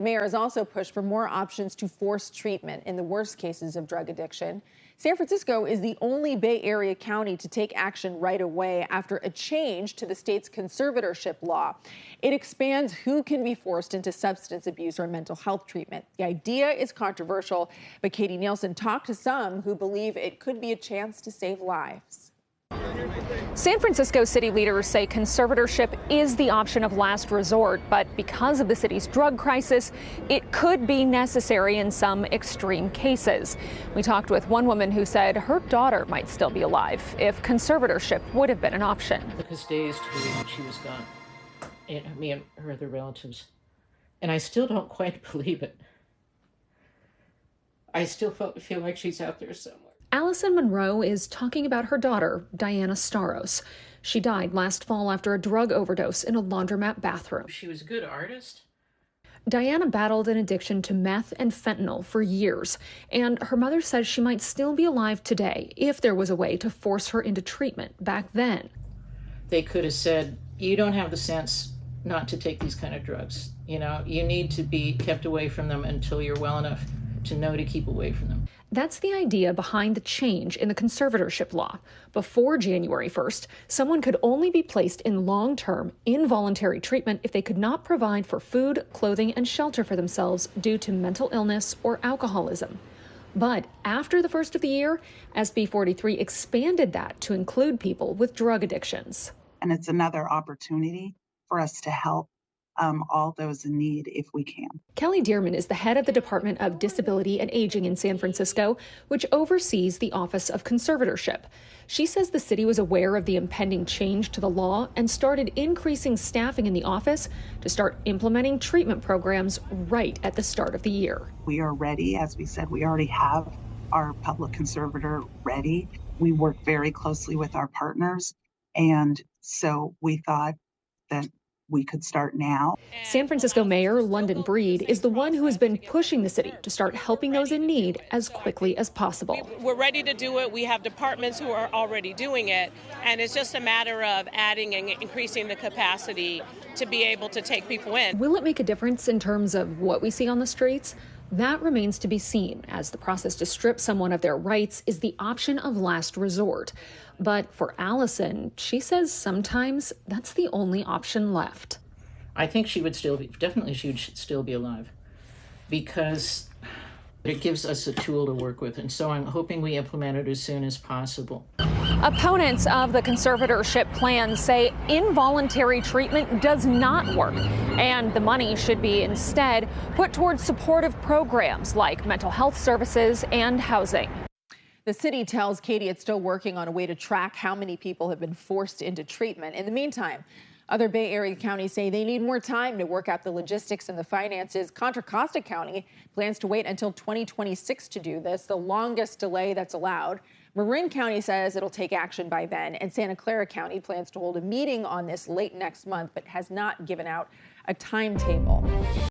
Mayor has also pushed for more options to force treatment in the worst cases of drug addiction. San Francisco is the only Bay Area county to take action right away after a change to the state's conservatorship law. It expands who can be forced into substance abuse or mental health treatment. The idea is controversial, but Katie Nielsen talked to some who believe it could be a chance to save lives. San Francisco city leaders say conservatorship is the option of last resort, but because of the city's drug crisis, it could be necessary in some extreme cases. We talked with one woman who said her daughter might still be alive if conservatorship would have been an option. It took us days to believe that she was gone, and me and her other relatives. And I still don't quite believe it. I still feel like she's out there somewhere. Allison Monroe is talking about her daughter, Diana Staros. She died last fall after a drug overdose in a laundromat bathroom. She was a good artist. Diana battled an addiction to meth and fentanyl for years, and her mother says she might still be alive today if there was a way to force her into treatment back then. They could have said, you don't have the sense not to take these kind of drugs. You know, you need to be kept away from them until you're well enough to know to keep away from them. That's the idea behind the change in the conservatorship law. Before January 1st, someone could only be placed in long-term involuntary treatment if they could not provide for food, clothing, and shelter for themselves due to mental illness or alcoholism. But after the first of the year, SB 43 expanded that to include people with drug addictions. And it's another opportunity for us to help all those in need if we can. Kelly Dearman is the head of the Department of Disability and Aging in San Francisco, which oversees the Office of Conservatorship. She says the city was aware of the impending change to the law and started increasing staffing in the office to start implementing treatment programs right at the start of the year. We are ready. As we said, we already have our public conservator ready. We work very closely with our partners, and so we thought that we could start now. San Francisco Mayor London Breed is the one who has been pushing the city to start helping those in need as quickly as possible. We're ready to do it. We have departments who are already doing it, and it's just a matter of adding and increasing the capacity to be able to take people in. Will it make a difference in terms of what we see on the streets? That remains to be seen, as the process to strip someone of their rights is the option of last resort. But for Allison, she says sometimes that's the only option left. I think she would still be, definitely she would still be alive, because it gives us a tool to work with. And so I'm hoping we implement it as soon as possible. Opponents of the conservatorship plan say involuntary treatment does not work, and the money should be instead put towards supportive programs like mental health services and housing. The city tells Katie it's still working on a way to track how many people have been forced into treatment. In the meantime, other Bay Area counties say they need more time to work out the logistics and the finances. Contra Costa County plans to wait until 2026 to do this, the longest delay that's allowed. Marin County says it'll take action by then, and Santa Clara County plans to hold a meeting on this late next month, but has not given out a timetable.